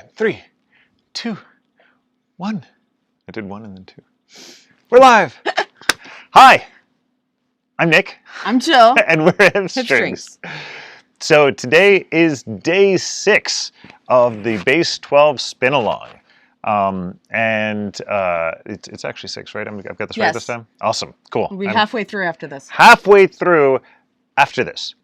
And 3, 2, 1. I did 1 and then 2. We're live. Hi, I'm Nick. I'm Jill. And we're HipStrings. So today is day 6 of the Base12 Spinalong. It's actually 6, right? I've got this right this time? Awesome. Cool. We'll be halfway through after this. Halfway through after this.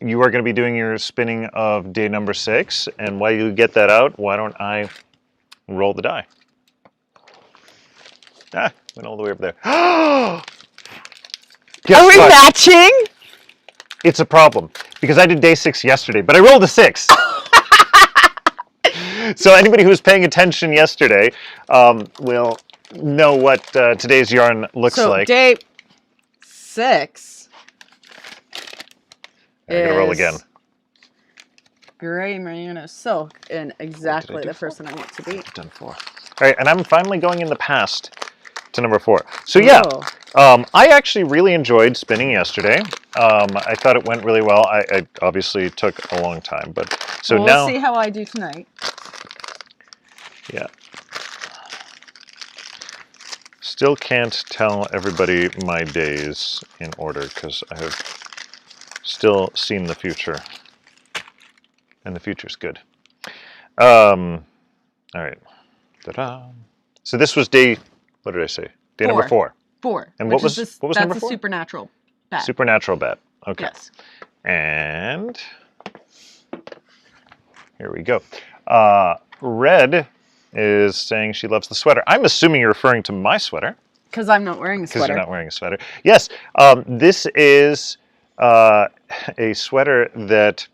You are going to be doing your spinning of day number 6. And while you get that out, why don't I roll the die? Went all the way over there. Are we matching? It's a problem because I did day 6 yesterday, but I rolled a 6. So anybody who was paying attention yesterday will know what today's yarn looks like. So day 6 I'm going to roll again. Gray merino silk in exactly the person I want to be. I've done 4. All right, and I'm finally going in the past to number 4. So yeah, I actually really enjoyed spinning yesterday. I thought it went really well. I obviously took a long time, but so we'll now see how I do tonight. Yeah. Still can't tell everybody my days in order because I have still seen the future, and the future's good. All right. Ta-da. So this was day. What did I say? Day number 4. 4. And what was number 4? That's a supernatural bat. Supernatural bat. Okay. Yes. And here we go. Red is saying she loves the sweater. I'm assuming you're referring to my sweater. Because I'm not wearing a sweater. Because you're not wearing a sweater. Yes. This is a sweater that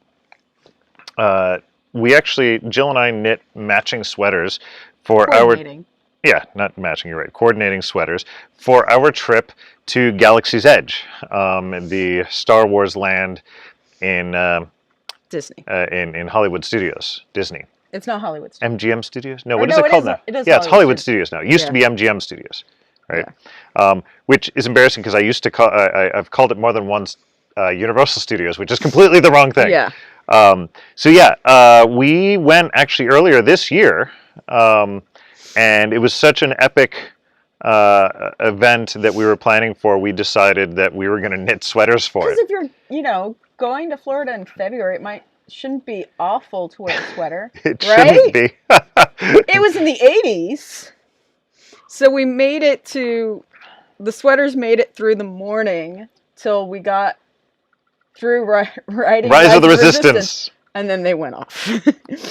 we actually, Jill and I knit matching sweaters for our... Yeah, not matching, you're right. Coordinating sweaters for our trip to Galaxy's Edge, the Star Wars land in Disney. In Hollywood Studios, Disney. It's not Hollywood Studios. MGM Studios? No, what is it called now? It is it's Hollywood Studios now. It used to be MGM Studios, right? Yeah. Which is embarrassing because I used to call I've called it more than once Universal Studios, which is completely the wrong thing. Yeah. We went actually earlier this year. And it was such an epic event that we were planning for, we decided that we were going to knit sweaters for it. Because if you're, going to Florida in February, shouldn't be awful to wear a sweater. It shouldn't be. It was in the 80s. So we made it the sweaters made it through the morning till we got through writing Rise of the Resistance. And then they went off.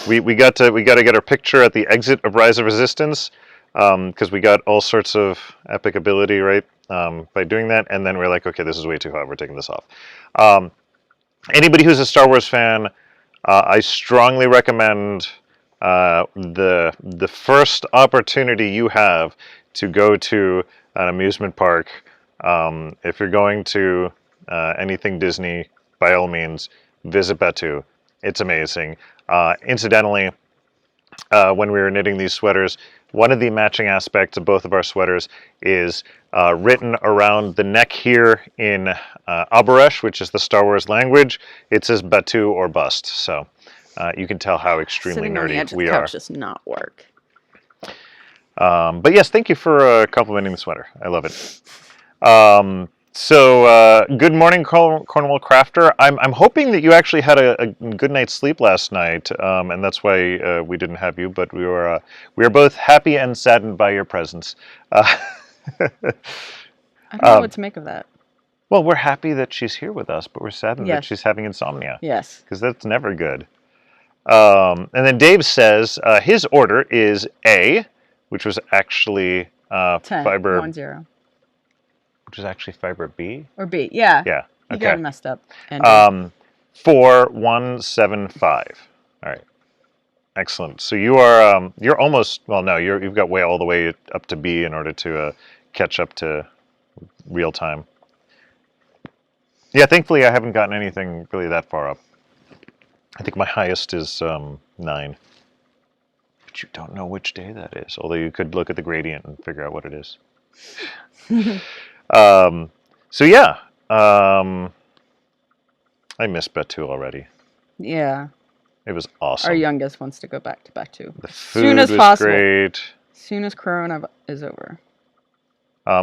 we got to get our picture at the exit of Rise of Resistance because we got all sorts of epic ability by doing that, and then we're like, okay, this is way too hot. We're taking this off. Anybody who's a Star Wars fan, I strongly recommend the first opportunity you have to go to an amusement park. If you're going to anything Disney, by all means, visit Batuu. It's amazing. Incidentally, when we were knitting these sweaters, one of the matching aspects of both of our sweaters is written around the neck here in Abaresh, which is the Star Wars language. It says Batuu or bust. So you can tell how extremely nerdy we are. Does not work. But yes, thank you for complimenting the sweater. I love it. Good morning, Cornwall Crafter. I'm hoping that you actually had a good night's sleep last night, and that's why we didn't have you. But we are both happy and saddened by your presence. I don't know what to make of that. Well, we're happy that she's here with us, but we're saddened that she's having insomnia. Yes, because that's never good. And then Dave says his order is A, which was actually 10, fiber 10. Which is actually fiber B? Or B, yeah. Yeah. You got it messed up. And 4175. All right. Excellent. So you are you're almost you've got all the way up to B in order to catch up to real time. Yeah, thankfully I haven't gotten anything really that far up. I think my highest is 9. But you don't know which day that is, although you could look at the gradient and figure out what it is. I miss Batuu already. Yeah. It was awesome. Our youngest wants to go back to back too. The Soon food as was possible. great. Soon as Corona is over.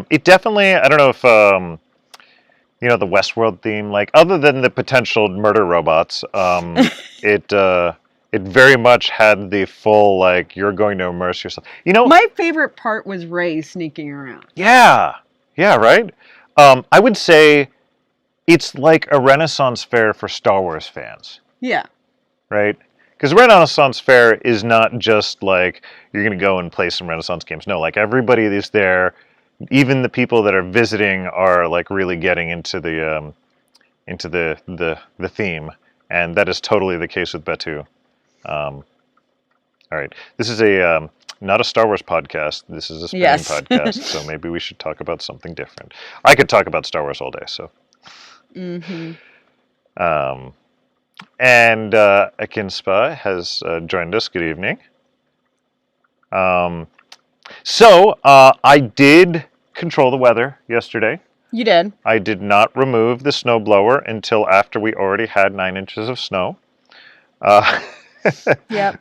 It definitely, I don't know if, the Westworld theme, like, other than the potential murder robots, it very much had the full, like, you're going to immerse yourself. My favorite part was Ray sneaking around. Yeah, right? I would say it's like a Renaissance fair for Star Wars fans, Yeah. right? Because Renaissance Fair is not just like you're going to go and play some Renaissance games. No, like everybody is there. Even the people that are visiting are like really getting into the theme, and that is totally the case with Batu. All right, this is a not a Star Wars podcast. This is a spinning podcast, so maybe we should talk about something different. I could talk about Star Wars all day, so. Mm-hmm. And Akinspa has joined us. Good evening. So I did control the weather yesterday. You did. I did not remove the snowblower until after we already had 9 inches of snow. Yep.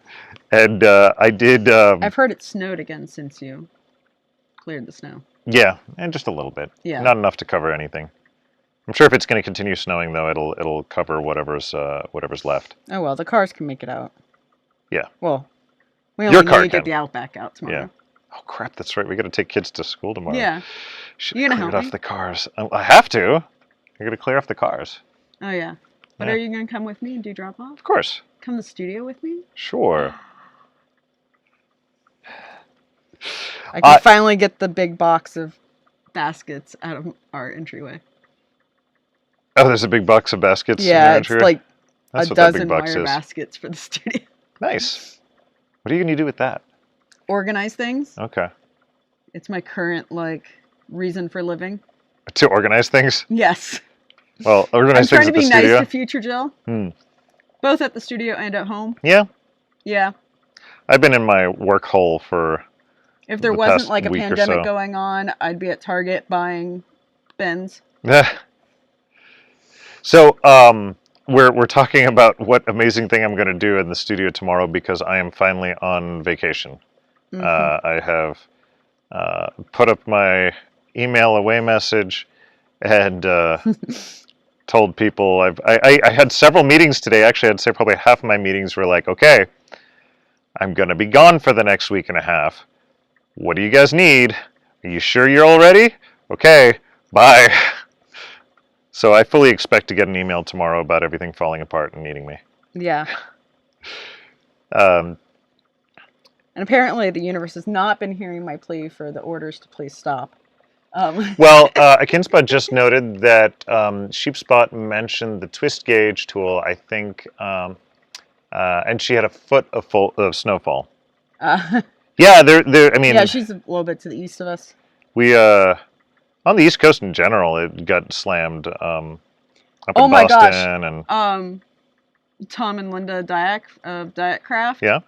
And I did... I've heard it snowed again since you cleared the snow. Yeah, and just a little bit. Yeah. Not enough to cover anything. I'm sure if it's going to continue snowing, though, it'll cover whatever's left. Oh, well, the cars can make it out. Yeah. Well, we Your only car need to can. get the Outback out tomorrow. Yeah. Oh, crap, that's right. We got to take kids to school tomorrow. Yeah. Should You have gonna cleared help off me? the cars. I have to. I got to clear off the cars. Oh, yeah. But Yeah. are you going to come with me and do drop off? Of course. Come to the studio with me? Sure. I can finally get the big box of baskets out of our entryway. Oh, there's a big box of baskets in your Yeah, it's entryway? like That's a what that dozen big box wire is. baskets for the studio. Nice. What are you going to do with that? Organize things. Okay. It's my current, reason for living. To organize things? Yes. Well, I'm organize trying things to at the be studio? nice to future Jill. Both at the studio and at home. Yeah. Yeah. I've been in my work hole for If there the wasn't past like a week or pandemic so. going on, I'd be at Target buying bins. So, we're talking about what amazing thing I'm going to do in the studio tomorrow because I am finally on vacation. Mm-hmm. I have put up my email away message and told people I had several meetings today. Actually, I'd say probably half of my meetings were like, okay, I'm going to be gone for the next week and a half. What do you guys need? Are you sure you're all ready? Okay, bye. So I fully expect to get an email tomorrow about everything falling apart and needing me. Yeah. Um, And apparently the universe has not been hearing my plea for the orders to please stop. Well, Akinspa just noted that Sheepspot mentioned the twist gauge tool, I think, and she had a foot of snowfall. Yeah, I mean, yeah, she's a little bit to the east of us. we on the East Coast in general, it got slammed up in my Boston gosh. and Tom and Linda Diet Craft. yeah.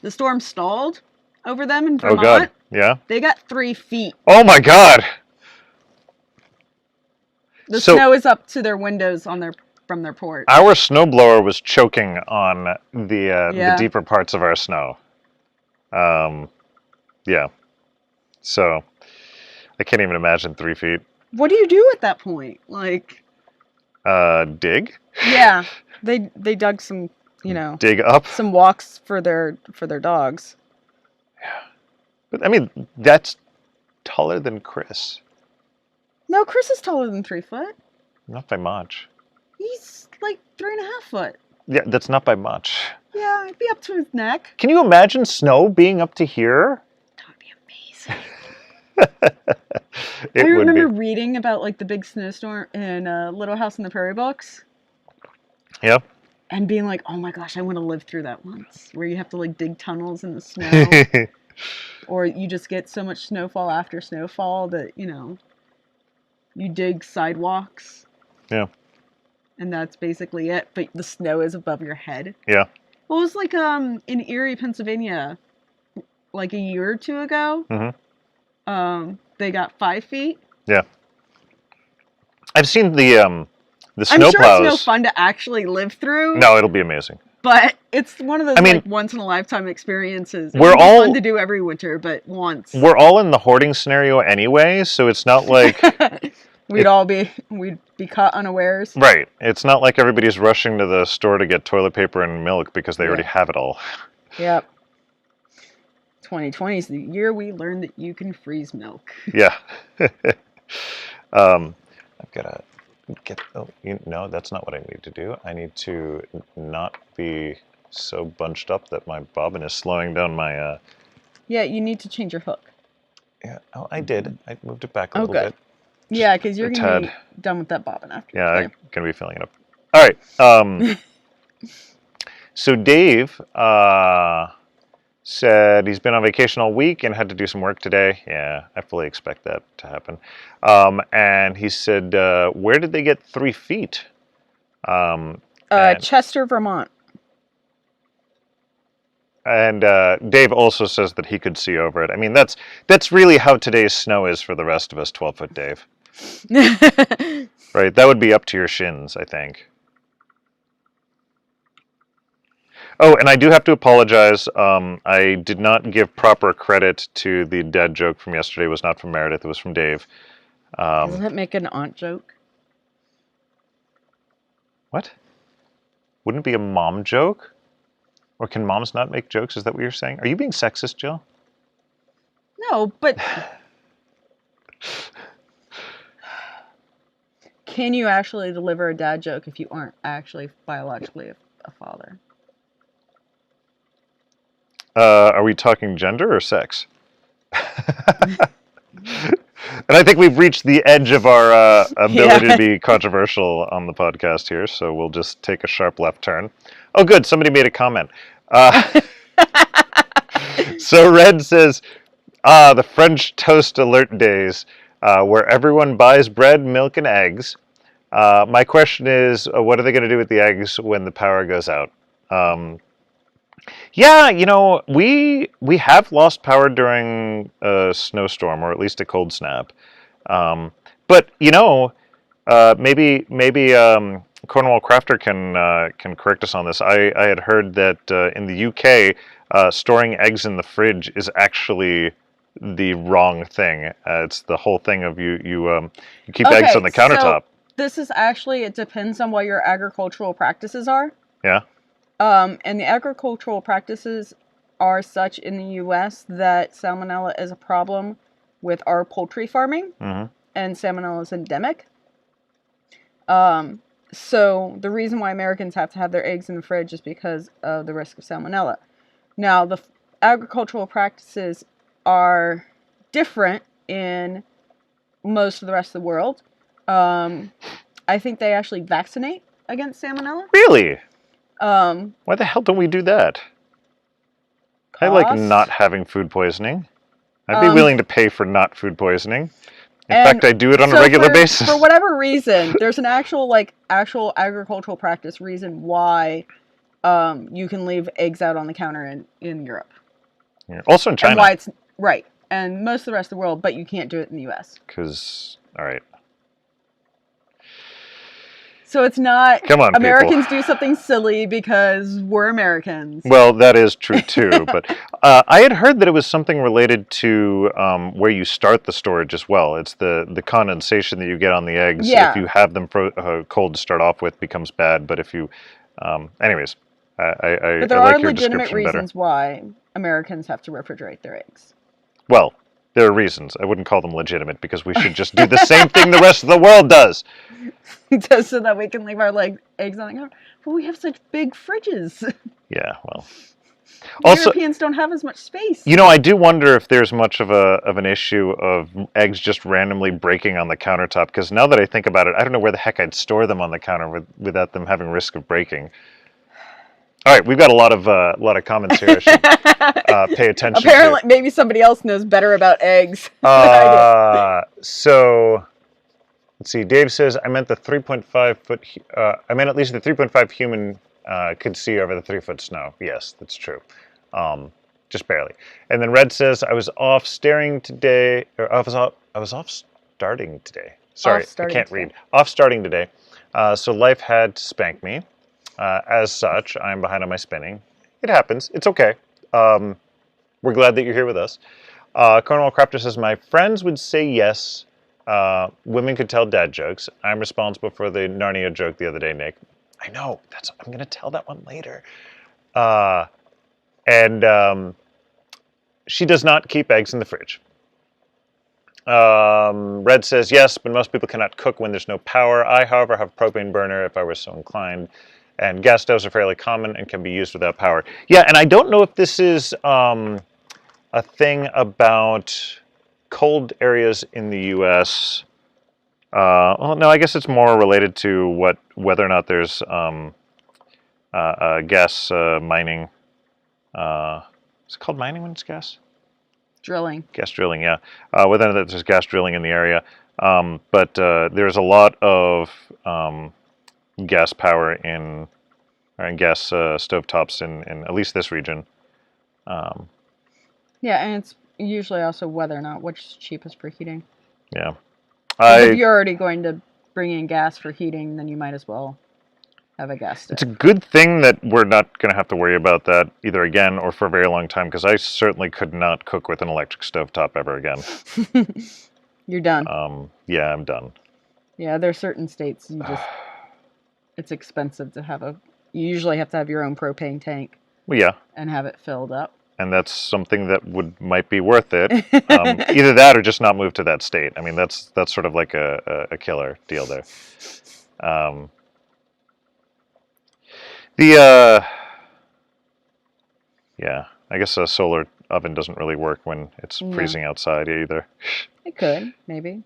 The storm stalled over them in Oh Vermont. God, yeah. They got 3 feet. Oh my God. The snow is up to their windows from their porch. Our snowblower was choking on the deeper parts of our snow. Yeah. So I can't even imagine 3 feet. What do you do at that point? Dig? Yeah, they dug some, Dig up? some walks for their dogs. Yeah. But I mean, that's taller than Chris. No, Chris is taller than 3 foot. Not by much. He's like 3.5 foot. Yeah, that's not by much. Yeah, I'd be up to his neck. Can you imagine snow being up to here? That would be amazing. I remember reading about the big snowstorm in Little House on the Prairie books. Yeah. And being like, oh my gosh, I want to live through that once. Where you have to dig tunnels in the snow. Or you just get so much snowfall after snowfall that, you dig sidewalks. Yeah. And that's basically it. But the snow is above your head. Yeah. Well, it was in Erie, Pennsylvania, a year or two ago. Mm-hmm. They got 5 feet. Yeah. I've seen the snowplows. I'm sure it's no fun to actually live through. No, it'll be amazing. But It's one of those like once in a lifetime experiences. It would be fun to do every winter, but once. We're all in the hoarding scenario anyway, so it's not like we'd be caught unawares. Right. It's not like everybody's rushing to the store to get toilet paper and milk because they already have it all. Yep. 2020 is the year we learned that you can freeze milk. Yeah. I've got to get... Oh, no, that's not what I need to do. I need to not be so bunched up that my bobbin is slowing down my... Yeah, you need to change your hook. Yeah, oh, I did. I moved it back a little bit. Yeah, because you're going to be done with that bobbin after. Yeah, I'm going to be filling it up. All right. So Dave said he's been on vacation all week and had to do some work today. Yeah, I fully expect that to happen. And he said, where did they get 3 feet? Chester, Vermont. And Dave also says that he could see over it. I mean, that's really how today's snow is for the rest of us, 12-foot Dave. Right? That would be up to your shins, I think. Oh, and I do have to apologize. I did not give proper credit to the dad joke from yesterday. It was not from Meredith. It was from Dave. Doesn't that make an aunt joke? What? Wouldn't it be a mom joke? Or can moms not make jokes? Is that what you're saying? Are you being sexist, Jill? No, but... Can you actually deliver a dad joke if you aren't actually biologically a father? Are we talking gender or sex? And I think we've reached the edge of our ability to be controversial on the podcast here, so we'll just take a sharp left turn. Oh, good. Somebody made a comment. So Red says, the French toast alert days, where everyone buys bread, milk, and eggs. My question is, what are they going to do with the eggs when the power goes out? Yeah, you know, we have lost power during a snowstorm, or at least a cold snap. But you know, maybe Cornwall Crafter can correct us on this. I had heard that in the UK, storing eggs in the fridge is actually the wrong thing. It's the whole thing of you keep eggs on the countertop. So this is actually, it depends on what your agricultural practices are. Yeah. And the agricultural practices are such in the U.S. that salmonella is a problem with our poultry farming, and salmonella is endemic. So the reason why Americans have to have their eggs in the fridge is because of the risk of salmonella. Now, the agricultural practices are different in most of the rest of the world. I think they actually vaccinate against salmonella. Really? Why the hell don't we do that? Cost? I like not having food poisoning. I'd be willing to pay for not food poisoning. In fact, I do it on a regular basis. For whatever reason, there's an actual agricultural practice reason why you can leave eggs out on the counter in Europe. Yeah. Also in China. And why it's right. And most of the rest of the world, but you can't do it in the US. Because, all right. So it's not, come on, Americans people. do something silly because we're Americans. Well, that is true too. But I had heard that it was something related to where you start the storage as well. It's the condensation that you get on the eggs. Yeah. If you have them cold to start off with, becomes bad. But if you, anyways, but I there like are your legitimate description reasons better. why Americans have to refrigerate their eggs. Well, there are reasons. I wouldn't call them legitimate because we should just do the same thing the rest of the world does. Just so that we can leave our eggs on the counter. But we have such big fridges. Yeah, well. Also, Europeans don't have as much space. You know, I do wonder if there's much of an issue of eggs just randomly breaking on the countertop. Because now that I think about it, I don't know where the heck I'd store them on the counter without them having risk of breaking. All right, we've got a lot of comments here. I should pay attention. Apparently, maybe somebody else knows better about eggs. So. Let's see. Dave says, I meant the 3.5 foot. I meant at least the 3.5 human could see over the 3-foot snow. Yes, that's true. Just barely. And then Red says, I was off staring today. Or I was off starting today. Sorry, I can't read. Off starting today. So life had to spank me. As such, I'm behind on my spinning. It happens. It's okay. We're glad that you're here with us. Cornwall Crafter says, my friends would say yes. Women could tell dad jokes. I'm responsible for the Narnia joke the other day, Nick. I know. I'm going to tell that one later. And she does not keep eggs in the fridge. Red says, yes, but most people cannot cook when there's no power. I, however, have a propane burner if I were so inclined. And gas stoves are fairly common and can be used without power. Yeah, and I don't know if this is a thing about cold areas in the U.S. Well, no, I guess it's more related to whether or not there's gas mining. Is it called mining when it's gas? Drilling. Gas drilling, yeah. Whether or not there's gas drilling in the area. But there's a lot of gas power in gas stovetops in at least this region. Yeah, and it's usually also whether or not which is cheapest for heating. Yeah. If you're already going to bring in gas for heating, then you might as well have a gas stove. It's a good thing that we're not going to have to worry about that either again or for a very long time, because I certainly could not cook with an electric stovetop ever again. You're done. Yeah, I'm done. Yeah, there are certain states it's expensive to have you usually have to have your own propane tank. Well, yeah. And have it filled up. And that's something that might be worth it. Either that or just not move to that state. I mean, that's sort of like a killer deal there. Yeah, I guess a solar oven doesn't really work when it's freezing outside either. It could, maybe.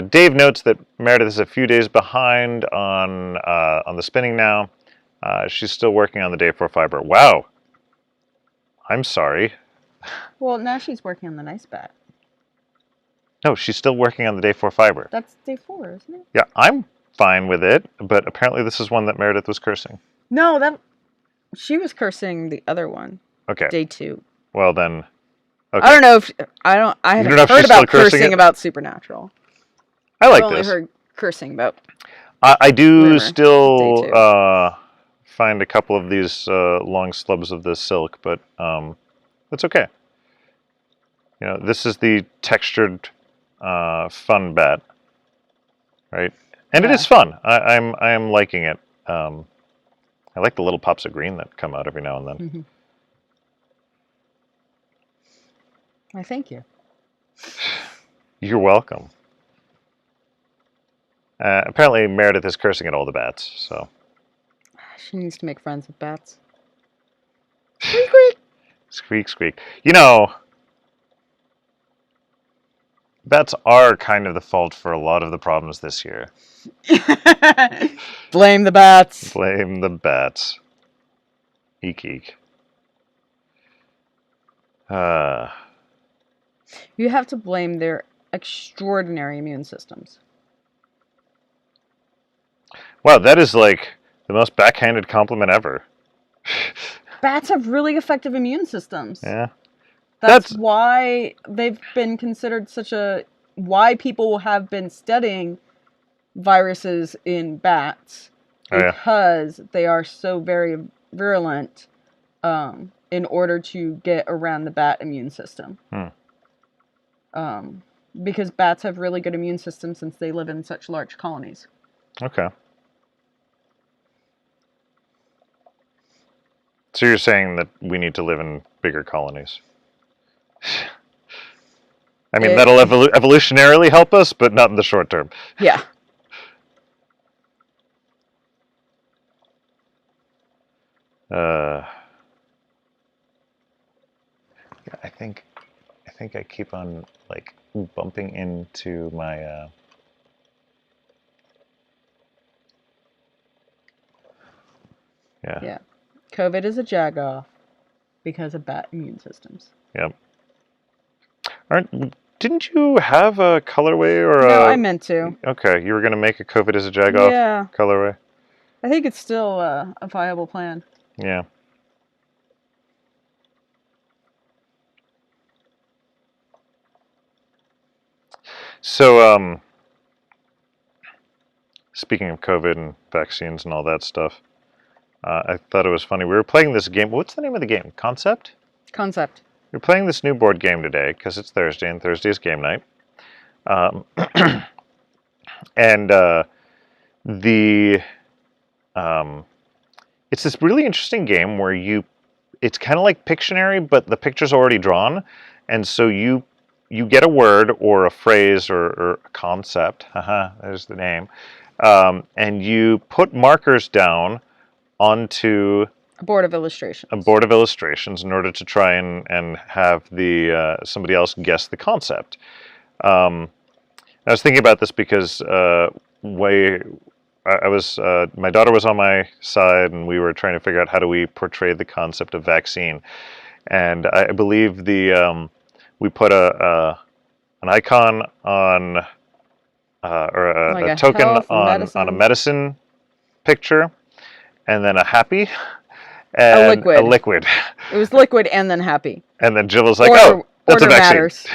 Dave notes that Meredith is a few days behind on the spinning now. She's still working on the day 4 fiber. Wow. I'm sorry. Well, now she's working on the nice bat. No, she's still working on the day 4 fiber. That's day 4, isn't it? Yeah, I'm fine with it, but apparently this is one that Meredith was cursing. No, she was cursing the other one. Okay. Day 2. Well then, okay. I don't know if I haven't heard about cursing about Supernatural. I like I've only this. heard cursing about. I do still find a couple of these long slubs of the silk, but that's okay. You know, this is the textured, fun bat, right? And it is fun. I am liking it. I like the little pops of green that come out every now and then. Mm-hmm. Why, thank you. You're welcome. Apparently Meredith is cursing at all the bats, so. She needs to make friends with bats. Squeak, squeak. Squeak, squeak. You know, bats are kind of the fault for a lot of the problems this year. Blame the bats. Blame the bats. Eek, eek. You have to blame their extraordinary immune systems. Wow, that is like the most backhanded compliment ever. Bats have really effective immune systems. Yeah. That's why they've been considered why people have been studying viruses in bats. Because they are so very virulent in order to get around the bat immune system. Because bats have really good immune systems since they live in such large colonies. Okay. So you're saying that we need to live in bigger colonies? I mean, that'll evolutionarily help us, but not in the short term. Yeah. Yeah, I think I keep on like bumping into my. Yeah. COVID is a jagoff because of bat immune systems. Yep. Didn't you have a colorway or No, I meant to. Okay, you were going to make a COVID as a jagoff colorway? I think it's still a viable plan. Yeah. So, speaking of COVID and vaccines and all that stuff, I thought it was funny. We were playing this game. What's the name of the game? Concept? Concept. We're playing this new board game today because it's Thursday, and Thursday is game night. And the it's this really interesting game where it's kind of like Pictionary, but the picture's already drawn, and so you get a word or a phrase or a concept. There's the name, and you put markers down onto A board of illustrations. a board of illustrations in order to try and have the somebody else guess the concept. I was thinking about this because my daughter was on my side, and we were trying to figure out how do we portray the concept of vaccine. And I believe we put an icon on or Like a token health, on a medicine picture, and then a happy A and liquid. a liquid. It was liquid and then happy. And then Jill was like, Order- "Oh, that's a order vaccine." matters.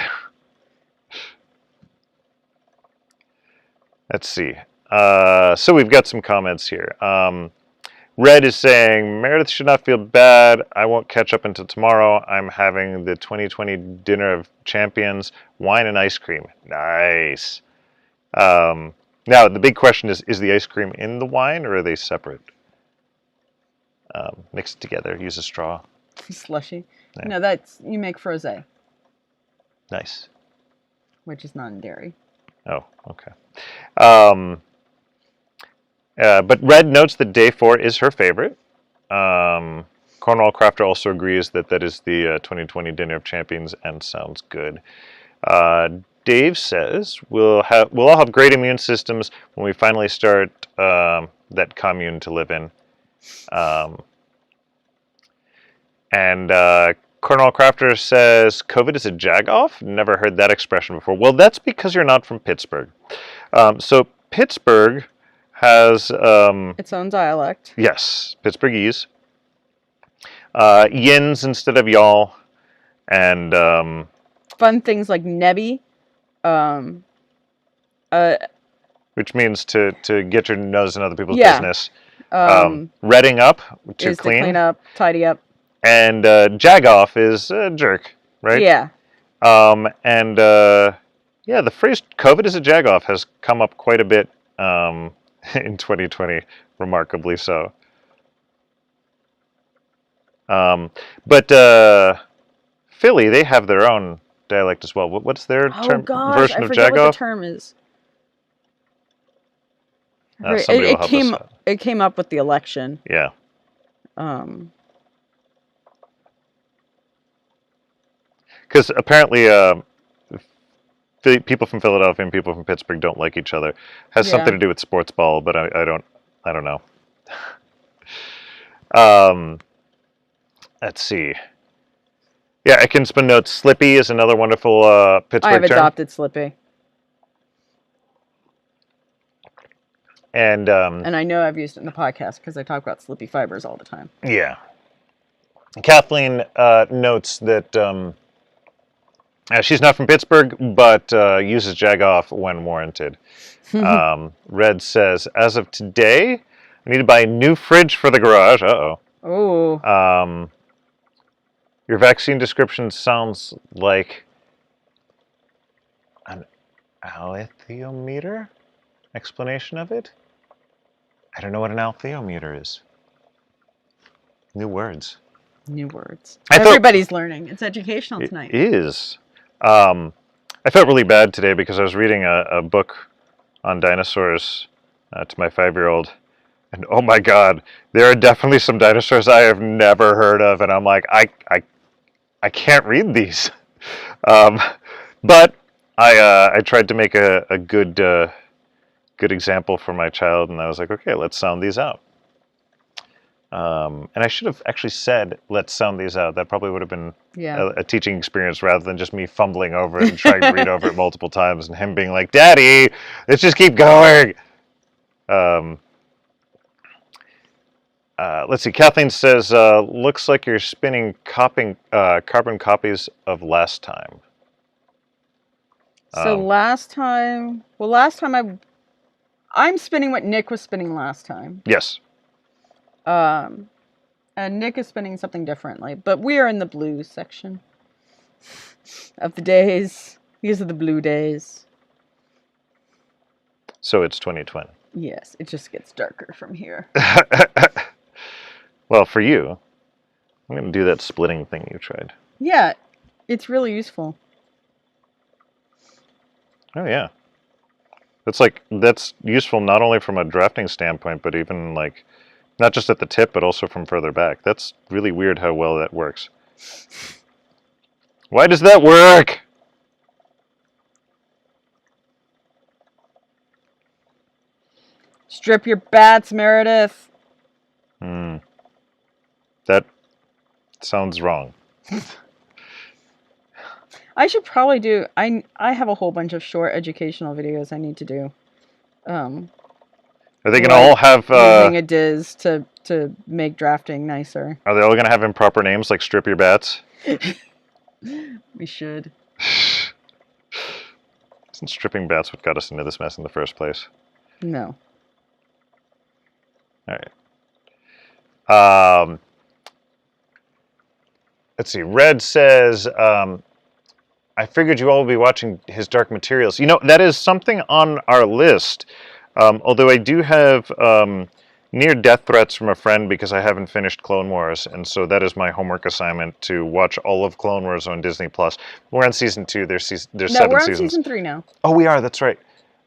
Let's see. So we've got some comments here. Red is saying, Meredith should not feel bad. I won't catch up until tomorrow. I'm having the 2020 Dinner of Champions, wine and ice cream. Nice. Now, the big question is the ice cream in the wine, or are they separate? Mixed together, use a straw. Slushy. Yeah. No, that's, you make frosé, Nice. which is non-dairy. Oh, okay. But Red notes that day 4 is her favorite. Cornwall Crafter also agrees that is the 2020 Dinner of Champions and sounds good. Dave says we'll all have great immune systems when we finally start that commune to live in. And Cornwall Crafter says COVID is a jagoff. Never heard that expression before. Well, that's because you're not from Pittsburgh. So Pittsburgh has Its own dialect. yes, Pittsburghese. Yins instead of y'all, and Fun things like nebby. which means to get your nose in other people's Yeah. business. Redding up to Is clean, to clean up, tidy up. and jagoff is jerk, right? Yeah. And yeah, the phrase "COVID is a jagoff" has come up quite a bit in 2020, remarkably so. But Philly, they have their own dialect as well. What's their Oh gosh, version I of forget what jagoff? the term is. Somebody will help us out. It came up with the election. Yeah. Because apparently people from Philadelphia and people from Pittsburgh don't like each other. Has Yeah. something to do with sports ball, but I don't know. Let's see. Yeah, I can spin notes. Slippy is another wonderful Pittsburgh I have term. adopted Slippy, And and I know I've used it in the podcast because I talk about Slippy fibers all the time. yeah. Kathleen notes that she's not from Pittsburgh, but uses jagoff when warranted. Red says, as of today, I need to buy a new fridge for the garage. Uh-oh. Oh. Your vaccine description sounds like an alethiometer explanation of it. I don't know what an alethiometer is. New words. New words. I thought- Everybody's learning. It's educational tonight. It is. I felt really bad today because I was reading a book on dinosaurs to my 5-year-old. And oh my God, there are definitely some dinosaurs I have never heard of. And I'm like, I can't read these. But I tried to make a good example for my child. And I was like, okay, let's sound these out. And I should have actually said, let's sound these out. That probably would have been a teaching experience rather than just me fumbling over it and trying to read over it multiple times and him being like, Daddy, let's just keep going. Let's see. Kathleen says, looks like you're spinning carbon copies of last time. So last time I I'm spinning what Nick was spinning last time. Yes. And Nick is spinning something differently, but we are in the blues section of the days. These are the blue days. So it's 2020. Yes, it just gets darker from here. Well, for you, I'm going to do that splitting thing you tried. Yeah, it's really useful. Oh, yeah. That's useful not only from a drafting standpoint, but even like, not just at the tip, but also from further back. That's really weird how well that works. Why does that work? Strip your bats, Meredith. That sounds wrong. I should probably do. I have a whole bunch of short educational videos I need to do. Are they going to Like all have... using a Diz to make drafting nicer. Are they all going to have improper names like Strip Your Bats? We should. Isn't stripping bats what got us into this mess in the first place? No. All right. Let's see. Red says, I figured you all would be watching his Dark Materials. You know, that is something on our list. Although I do have near-death threats from a friend because I haven't finished Clone Wars, and so that is my homework assignment to watch all of Clone Wars on Disney+. We're on season 2. There's 7 seasons. No, we're on season 3 now. Oh, we are. That's right.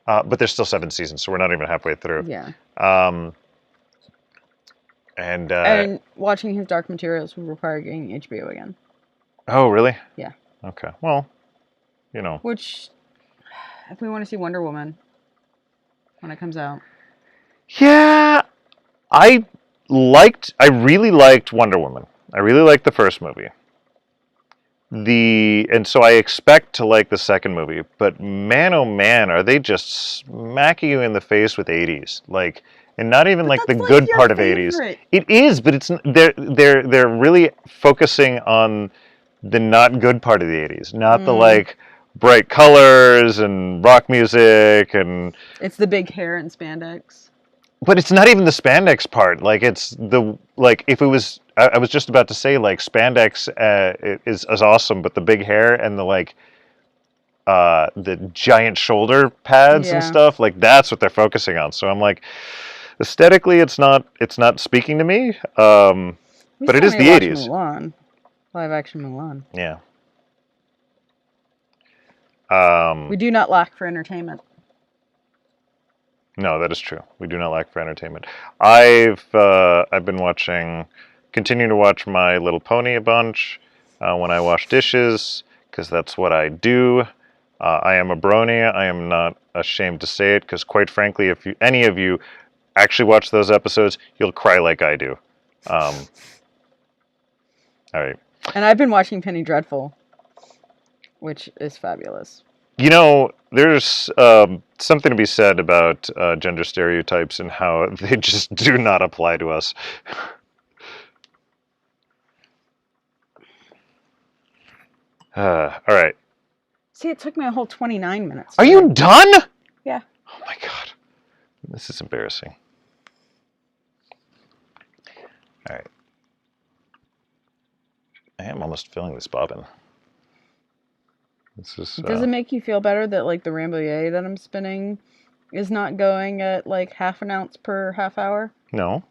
But there's still 7 seasons, so we're not even halfway through. Yeah. And watching his Dark Materials would require getting HBO again. Oh, really? Yeah. Okay. Well, you know. Which, if we want to see Wonder Woman when it comes out. Yeah, I really liked Wonder Woman. I really liked the first movie. And so I expect to like the second movie, but man oh man, are they just smacking you in the face with 80s. Like, and not even like the good part of 80s. It is, but it's they're really focusing on the not good part of the 80s, not the like bright colors and rock music and it's the big hair and spandex. But it's not even the spandex part. Like, it's the, like, if it was, I was just about to say, like, spandex is awesome, but the big hair and the, like, the giant shoulder pads and stuff, like, that's what they're focusing on. So I'm like, aesthetically, it's not speaking to me, but it is the 80s. Mulan. Live action Mulan. Yeah. We do not lack for entertainment. No, that is true. We do not lack for entertainment. I've been continuing to watch My Little Pony a bunch when I wash dishes, because that's what I do. I am a brony. I am not ashamed to say it, because quite frankly, if any of you actually watch those episodes, you'll cry like I do. All right. And I've been watching Penny Dreadful, which is fabulous. You know, there's something to be said about gender stereotypes and how they just do not apply to us. All right. See, it took me a whole 29 minutes. Are you done? Yeah. Oh my god. This is embarrassing. All right. I am almost filling this bobbin. Does it make you feel better that like the Rambouillet that I'm spinning is not going at like half an ounce per half hour? No.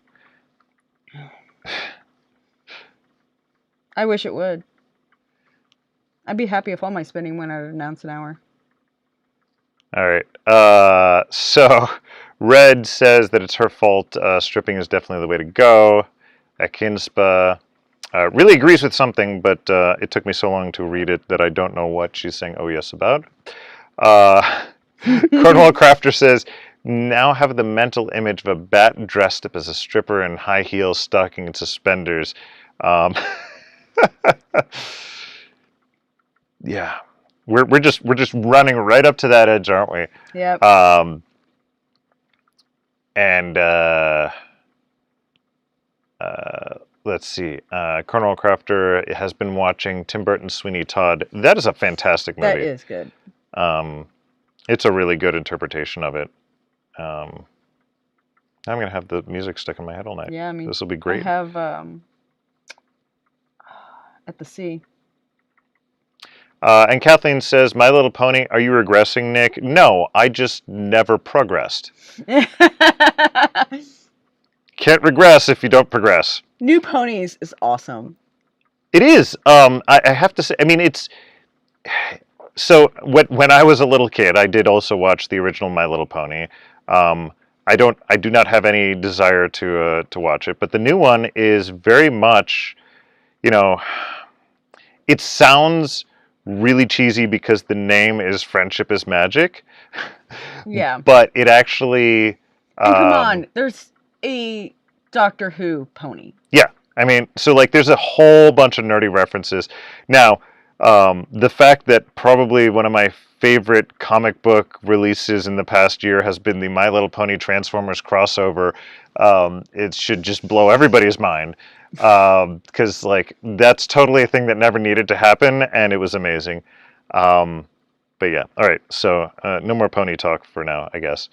I wish it would. I'd be happy if all my spinning went at an ounce an hour. All right. So Red says that it's her fault. Stripping is definitely the way to go. Akinspa really agrees with something, but it took me so long to read it that I don't know what she's saying oh yes about. Cornwall Crafter says, now have the mental image of a bat dressed up as a stripper in high heels, stocking and suspenders. Yeah, we're just running right up to that edge, aren't we? Yep. Let's see. Cornwall Crafter has been watching Tim Burton's Sweeney Todd. That is a fantastic movie. That is good. It's a really good interpretation of it. I'm going to have the music stuck in my head all night. Yeah, I mean, this will be I great. have At the Sea. And Kathleen says, My Little Pony, are you regressing, Nick? No, I just never progressed. Can't regress if you don't progress. New Ponies is awesome. It is. I have to say, I mean, it's... So when I was a little kid, I did also watch the original My Little Pony. I do not have any desire to watch it, but the new one is very much, you know, it sounds really cheesy because the name is Friendship is Magic. Yeah. But it actually... And come on, there's a Doctor Who pony. Yeah. I mean, so like there's a whole bunch of nerdy references. Now, the fact that probably one of my favorite comic book releases in the past year has been the My Little Pony Transformers crossover, it should just blow everybody's mind. Because like that's totally a thing that never needed to happen, and it was amazing. But yeah, all right. So no more pony talk for now, I guess.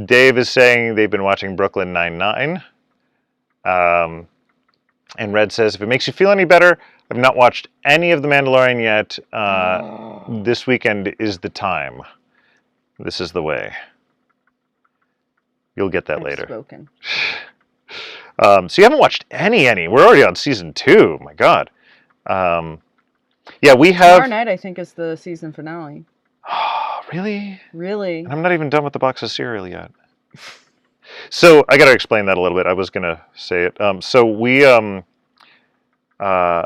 Dave is saying they've been watching Brooklyn Nine-Nine. And Red says, if it makes you feel any better, I've not watched any of The Mandalorian yet. This weekend is the time. This is the way. You'll get that later. Spoken. So you haven't watched any. We're already on season 2. My God. Yeah, we have... Tomorrow night, I think, is the season finale. Really? Really? And I'm not even done with the box of cereal yet. So I got to explain that a little bit. I was going to say it. So we, when the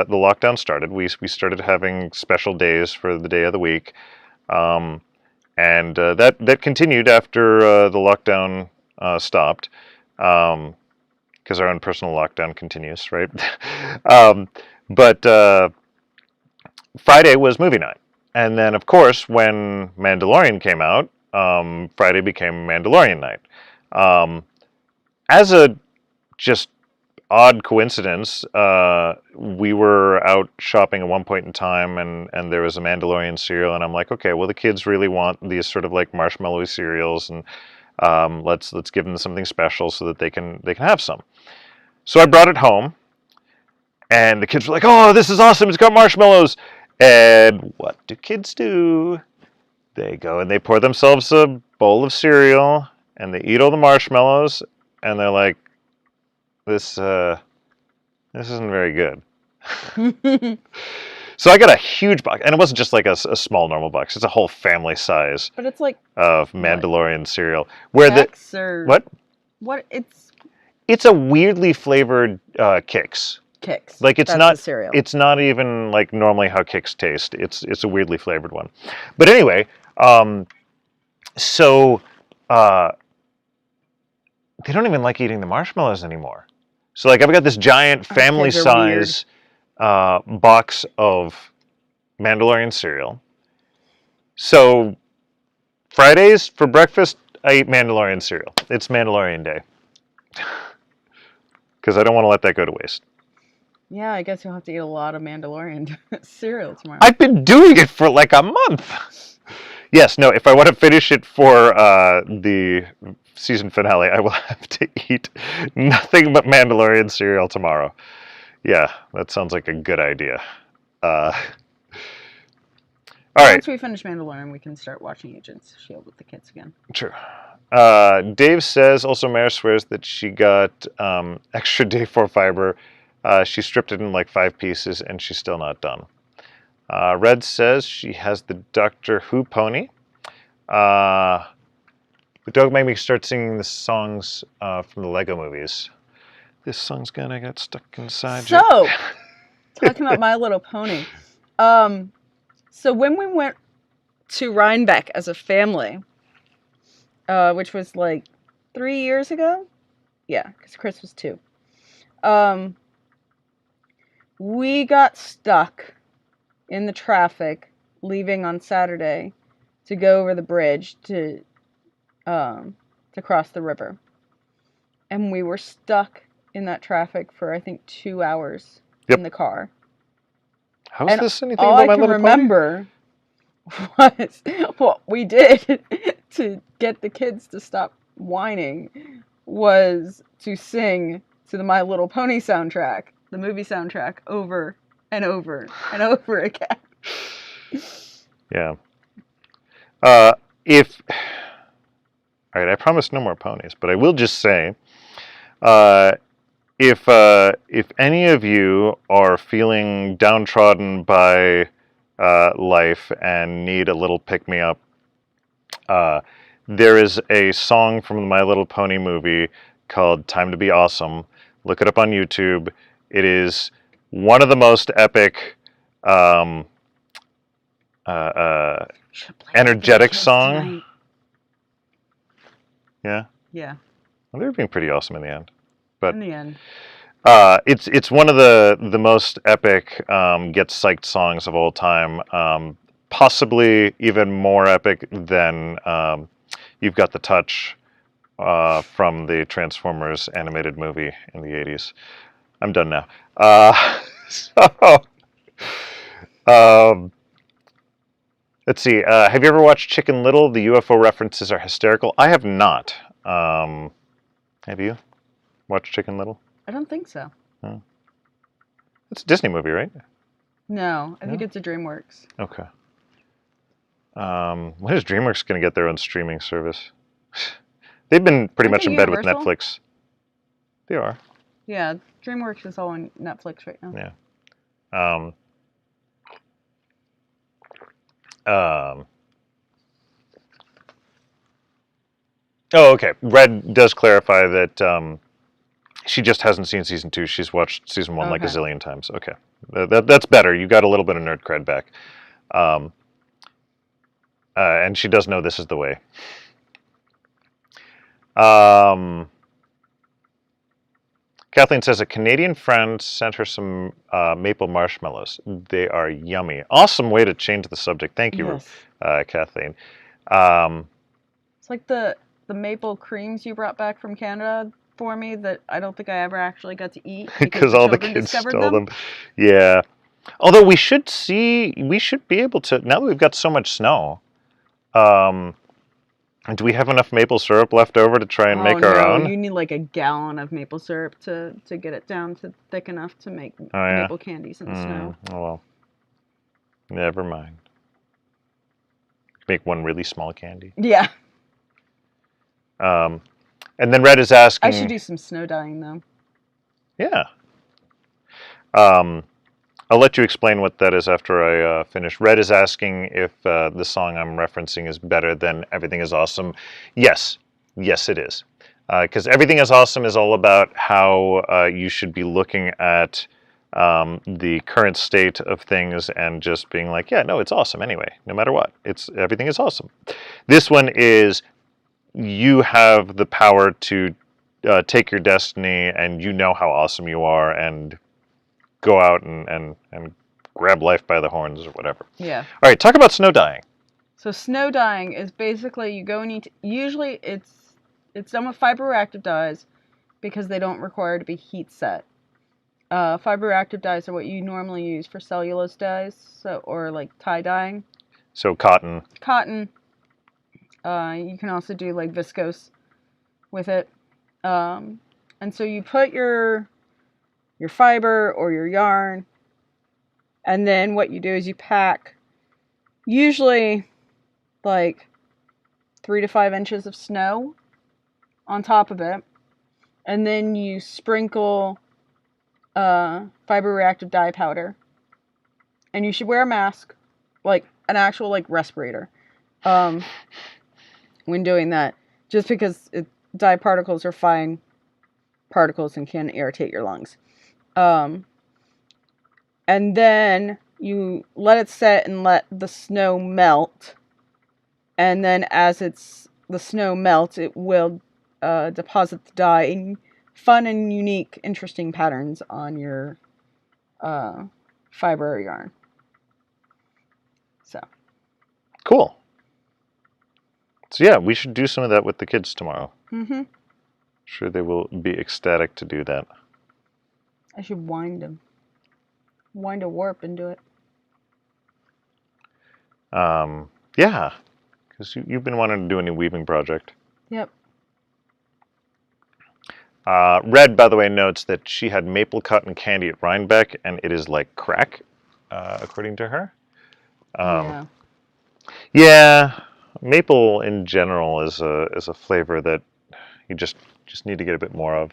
lockdown started, we started having special days for the day of the week, and that continued after the lockdown stopped, because our own personal lockdown continues, right? But Friday was movie night, and then of course when Mandalorian came out. Friday became Mandalorian night. As a just odd coincidence, we were out shopping at one point in time, and there was a Mandalorian cereal, and I'm like, okay, well the kids really want these sort of like marshmallowy cereals, and let's give them something special so that they can have some. So I brought it home, and the kids were like, oh, this is awesome! It's got marshmallows. And what do kids do? They go and they pour themselves a bowl of cereal, and they eat all the marshmallows, and they're like, this isn't very good. So I got a huge box, and it wasn't just like a small normal box. It's a whole family size. But it's like of Mandalorian cereal. Where what? It's a weirdly flavored Kix. Kix. Like it's That's not the cereal. It's not even like normally how Kix taste. It's a weirdly flavored one. But anyway, so they don't even like eating the marshmallows anymore. So like I've got this giant family size box of Mandalorian cereal. So Fridays for breakfast, I eat Mandalorian cereal. It's Mandalorian Day. Because I don't want to let that go to waste. Yeah, I guess you'll have to eat a lot of Mandalorian cereal tomorrow. I've been doing it for like a month. Yes, no, if I want to finish it for the season finale, I will have to eat nothing but Mandalorian cereal tomorrow. Yeah, that sounds like a good idea. All right. Once we finish Mandalorian, we can start watching Agents of S.H.I.E.L.D. with the kids again. True. Dave says, also Mare swears that she got extra day 4 fiber. She stripped it in like 5 pieces, and she's still not done. Red says she has the Doctor Who pony. But don't make me start singing the songs from the Lego movies. This song's gonna get stuck inside you. So, talking about My Little Pony. So when we went to Rhinebeck as a family, which was like 3 years ago? Yeah, because Chris was 2. We got stuck in the traffic leaving on Saturday to go over the bridge to cross the river. And we were stuck in that traffic for, I think, 2 hours in the car. How's this anything all about I My can Little remember was what we did to get the kids to stop whining was to sing to the My Little Pony soundtrack, the movie soundtrack, over and over and over again. Yeah. All right, I promise no more ponies, but I will just say, if any of you are feeling downtrodden by life and need a little pick me up, there is a song from the My Little Pony movie called "Time to Be Awesome." Look it up on YouTube. It is one of the most epic, um, energetic song. Yeah. Yeah. Well, they were being pretty awesome in the end, but in the end, it's one of the most epic get psyched songs of all time. Possibly even more epic than "You've Got the Touch" from the Transformers animated movie in the '80s. I'm done now. So, um, let's see. Have you ever watched Chicken Little? The UFO references are hysterical. I have not. Have you watched Chicken Little? I don't think so. Oh. It's a Disney movie, right? No, I think No? it's a DreamWorks. Okay. When is DreamWorks going to get their own streaming service? They've been pretty much in bed with Universal? Netflix. They are. Yeah, DreamWorks is all on Netflix right now. Yeah. Um, oh, okay. Red does clarify that she just hasn't seen season 2. She's watched season 1 like a Okay. zillion times. Okay. That's better. You got a little bit of nerd cred back. And she does know this is the way. Kathleen says a Canadian friend sent her some maple marshmallows. They are yummy. Awesome way to change the subject. Thank you, Yes. Kathleen. It's like the maple creams you brought back from Canada for me that I don't think I ever actually got to eat Because the all the children kids discovered stole them. Yeah. Although we should be able to, now that we've got so much snow, do we have enough maple syrup left over to try and make our own? You need like a gallon of maple syrup to get it down to thick enough to make maple candies in the snow. Oh, well. Never mind. Make one really small candy. Yeah. And then Red is asking... I should do some snow dyeing, though. Yeah. I'll let you explain what that is after I finish. Red is asking if the song I'm referencing is better than Everything is Awesome. Yes. Yes, it is. Because Everything is Awesome is all about how you should be looking at the current state of things and just being like, yeah, no, it's awesome anyway, no matter what. Everything is awesome. This one is you have the power to take your destiny and you know how awesome you are and go out and grab life by the horns or whatever. Yeah. All right, talk about snow dyeing. So snow dyeing is basically you go and eat. Usually it's done with fiber reactive dyes because they don't require to be heat set. Fiber reactive dyes are what you normally use for cellulose dyes, or like tie dyeing. So cotton. Cotton. You can also do like viscose with it. And so you put your fiber or your yarn, and then what you do is you pack usually like 3 to 5 inches of snow on top of it, and then you sprinkle fiber reactive dye powder, and you should wear a mask, like an actual like respirator, when doing that, just because dye particles are fine particles and can irritate your lungs. And then you let it set and let the snow melt. And then as the snow melts, it will deposit the dye in fun and unique, interesting patterns on your fiber or yarn. So. Cool. So yeah, we should do some of that with the kids tomorrow. Mm-hmm. Sure they will be ecstatic to do that. I should wind them. Wind a warp and do it. Yeah, because you've been wanting to do a new weaving project. Yep. Red, by the way, notes that she had maple cotton candy at Rhinebeck, and it is like crack, according to her. Yeah. Yeah, maple in general is a flavor that you just need to get a bit more of.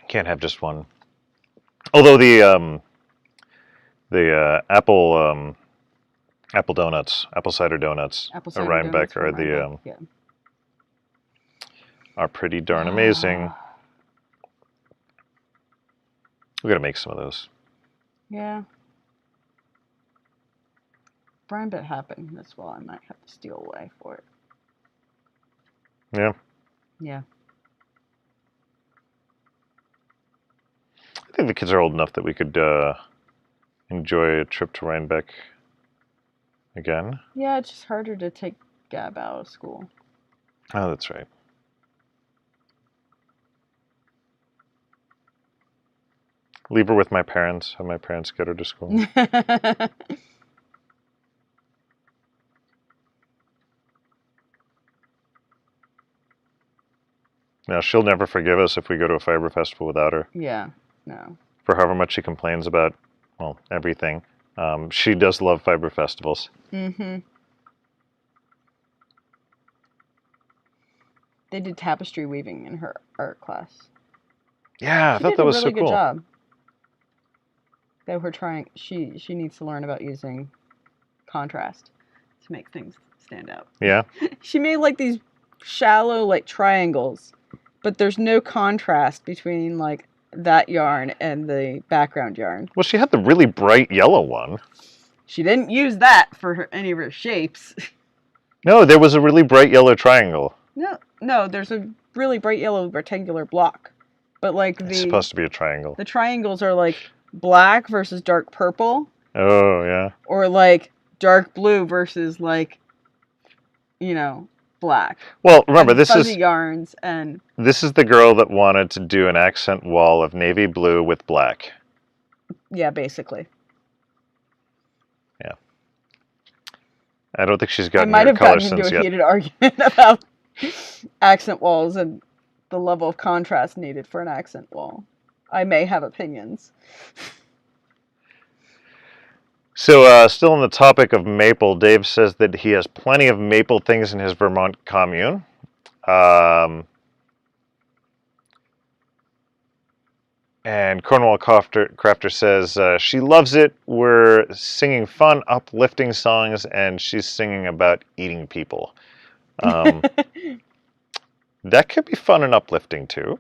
Can't have just one. Although the apple donuts, apple cider donuts, Apple at cider Rhinebeck donuts from Rhinebeck. are pretty darn amazing. We gotta make some of those. Yeah. Rhinebeck happened. That's why I might have to steal away for it. Yeah. Yeah. I think the kids are old enough that we could enjoy a trip to Rhinebeck again. Yeah, it's just harder to take Gab out of school. Oh, that's right. Leave her with my parents. Have my parents get her to school. Now, she'll never forgive us if we go to a fiber festival without her. Yeah, no. For however much she complains about, well, everything. She does love fiber festivals. Mm-hmm. They did tapestry weaving in her art class. Yeah, I She thought did that a was really so good cool. job. They were trying. She needs to learn about using contrast to make things stand out. Yeah. She made like these shallow like triangles, but there's no contrast between like that yarn and the background yarn. Well, she had the really bright yellow one. She didn't use that for any of her shapes. No, there was a really bright yellow triangle. No, there's a really bright yellow rectangular block. But like It's supposed to be a triangle. the triangles are like black versus dark purple, Oh, yeah. or like dark blue versus like, black. Well, remember, And this fuzzy is yarns and the girl that wanted to do an accent wall of navy blue with black. yeah, basically. Yeah. I don't think she's I gotten might your have color gotten into sense a yet. heated argument about accent walls and the level of contrast needed for an accent wall. I may have opinions. So, still on the topic of maple, Dave says that he has plenty of maple things in his Vermont commune. And Cornwall Crafter says she loves it. We're singing fun, uplifting songs, and she's singing about eating people. That could be fun and uplifting too.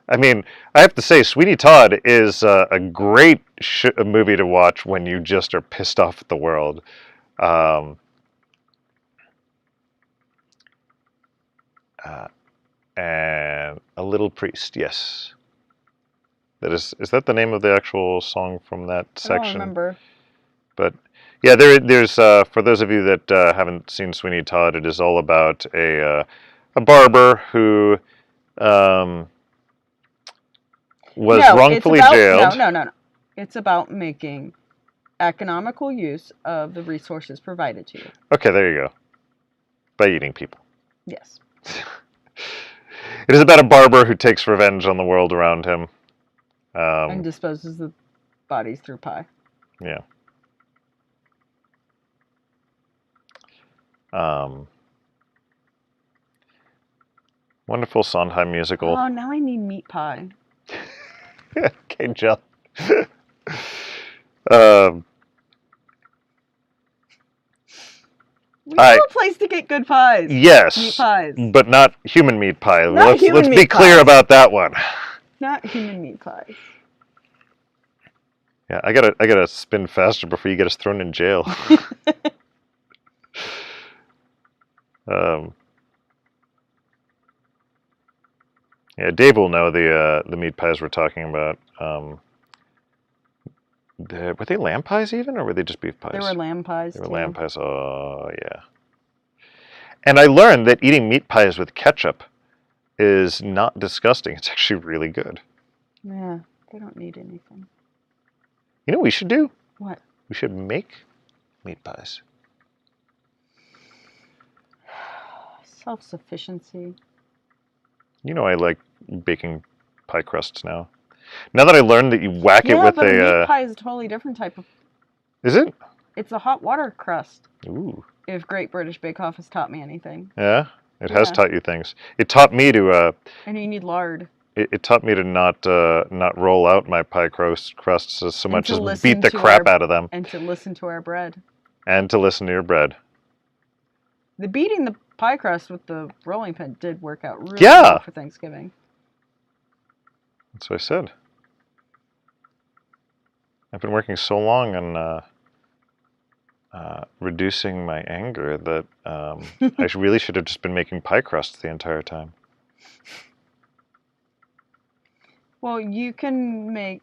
I mean, I have to say, Sweeney Todd is a great movie to watch when you just are pissed off at the world. And A Little Priest, yes. Is that the name of the actual song from that section? I don't remember. But yeah, there's for those of you that haven't seen Sweeney Todd, it is all about a barber who was wrongfully jailed. No. It's about making economical use of the resources provided to you. Okay, there you go. By eating people. Yes. It is about a barber who takes revenge on the world around him. And disposes the bodies through pie. Yeah. Wonderful Sondheim musical. Oh, now I need meat pie. Okay, Jill. We know a place to get good pies. Yes. Meat pies. But not human meat pie. Not human let's meat be clear pies. about that one. Not human meat pies. Yeah, I gotta spin faster before you get us thrown in jail. Yeah, Dave will know the meat pies we're talking about. Were they lamb pies even, or were they just beef pies? They were lamb pies. They were lamb pies. Oh yeah. And I learned that eating meat pies with ketchup is not disgusting. It's actually really good. Yeah, they don't need anything. You know what we should do? What? We should make meat pies. Self-sufficiency. You know I like baking pie crusts now. Now that I learned that you whack it Yeah, with but a meat a... pie is a totally different type of... Is it? It's a hot water crust. Ooh. If Great British Bake Off has taught me anything. Yeah? It Yeah. has taught you things. It taught me to... And you need lard. It taught me to not roll out my pie crusts so much to as listen beat the to crap our- out of them. And to listen to our bread. And to listen to your bread. The beating the pie crust with the rolling pin did work out really Yeah. well for Thanksgiving. That's what I said. I've been working so long on reducing my anger that I really should have just been making pie crusts the entire time. Well, you can make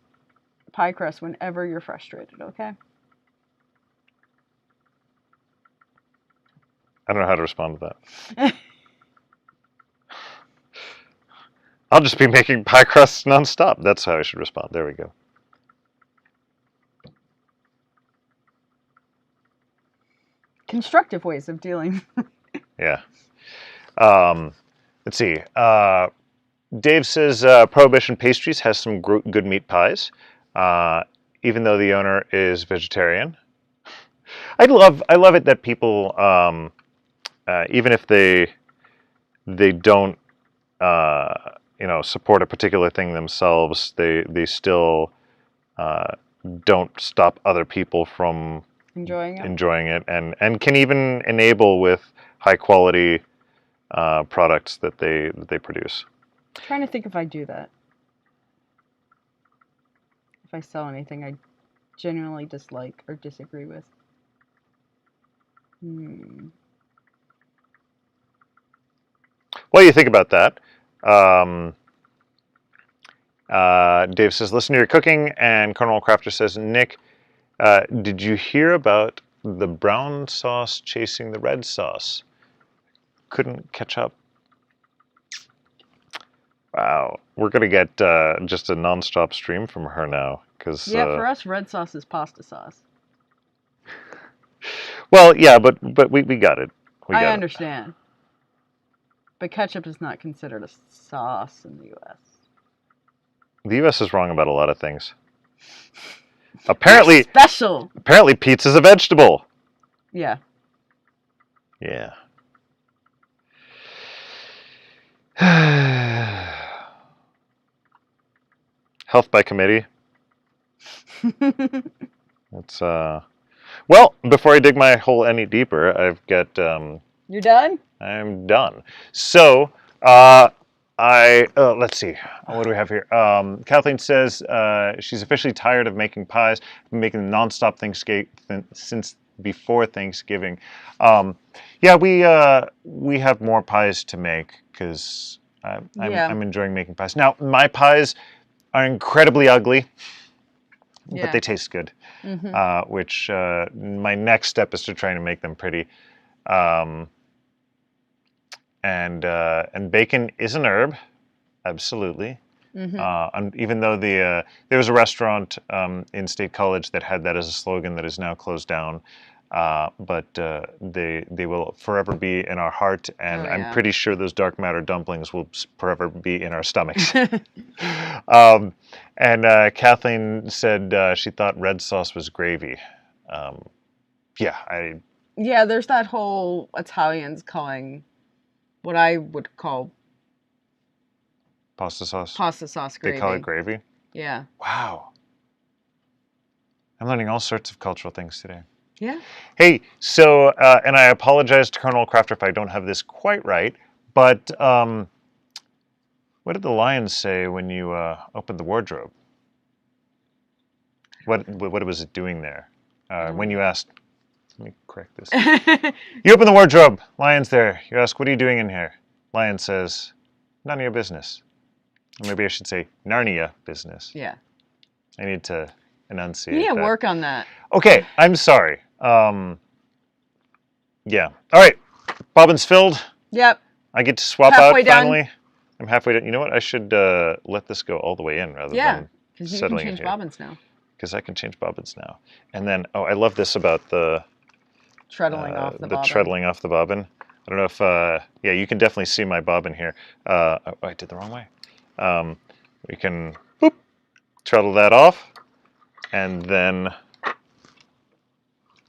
pie crust whenever you're frustrated, okay? I don't know how to respond to that. I'll just be making pie crusts nonstop. That's how I should respond. There we go. Constructive ways of dealing. Yeah. Let's see. Dave says Prohibition Pastries has some good meat pies, even though the owner is vegetarian. I love it that people, even if they don't, support a particular thing themselves, they still don't stop other people from Enjoying it. and can even enable with high quality products that they produce. I'm trying to think if I do that. If I sell anything I genuinely dislike or disagree with. Well, you think about that. Dave says, listen to your cooking, and Cornwall Crafter says, Nick, did you hear about the brown sauce chasing the red sauce? Couldn't catch up. Wow, we're gonna get just a non-stop stream from her now, because for us, red sauce is pasta sauce. Well, yeah, but we got it. I understand. But ketchup is not considered a sauce in the U.S. The U.S. is wrong about a lot of things. Apparently, You're special. Apparently, pizza's a vegetable. Yeah. Yeah. Health by committee. It's well, before I dig my hole any deeper, I've got You're done? I'm done. So, let's see. What do we have here? Kathleen says she's officially tired of making pies. Been making them nonstop since before Thanksgiving. Yeah, we have more pies to make because I'm enjoying making pies. Now, my pies are incredibly ugly, but they taste good. Mm-hmm. Which my next step is to try to make them pretty. And bacon is an herb, absolutely. Mm-hmm. And even though there was a restaurant in State College that had that as a slogan that is now closed down, but they will forever be in our heart, and I'm pretty sure those dark matter dumplings will forever be in our stomachs. And Kathleen said she thought red sauce was gravy. Yeah, there's that whole Italians calling what I would call pasta sauce gravy. They call it gravy? Yeah. Wow. I'm learning all sorts of cultural things today. Yeah. Hey, so, and I apologize to Colonel Crafter if I don't have this quite right, but what did the lions say when you opened the wardrobe? What was it doing there? When you asked, let me correct this. You open the wardrobe, lion's there. You ask, what are you doing in here? Lion says, none of your business. Or maybe I should say, Narnia business. Yeah. I need to enunciate You need to that. work on that. Okay, I'm sorry. Yeah. All right. Bobbin's filled. Yep. I get to swap Halfway out done. finally. I'm halfway done. You know what? I should let this go all the way in rather than because you can settling change it here. bobbins now. because I can change bobbins now. And then, oh, I love this about the Treadling off the bobbin. treadling off the bobbin. I don't know if, yeah, you can definitely see my bobbin here. Oh, I did the wrong way. We can boop, treadle that off, and then, oh,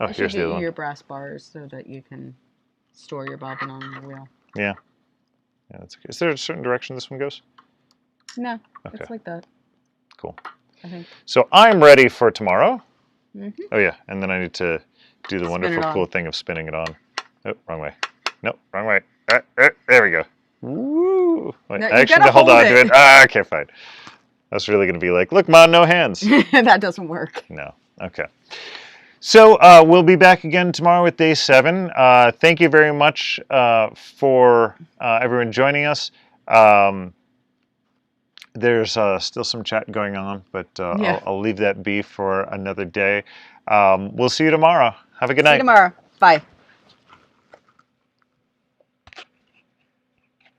I here's should the get other you one. your brass bars so that you can store your bobbin on the wheel. Yeah. Yeah, that's okay. Is there a certain direction this one goes? No, Okay. it's like that, Cool. I think. So I'm ready for tomorrow. Mm-hmm. Oh yeah, and then I need to do the Spin wonderful it on. cool thing of spinning it on. Oh, wrong way. Nope, wrong way. There we go. Woo! Wait, No, I you actually gotta need to hold hold on to it. it. Ah, okay, fine. That's really going to be like, look, Mom, no hands. That doesn't work. No. Okay. So we'll be back again tomorrow with day 7. Thank you very much for everyone joining us. There's still some chat going on, but Yeah. I'll leave that be for another day. We'll see you tomorrow. Have a good See night. you tomorrow. Bye.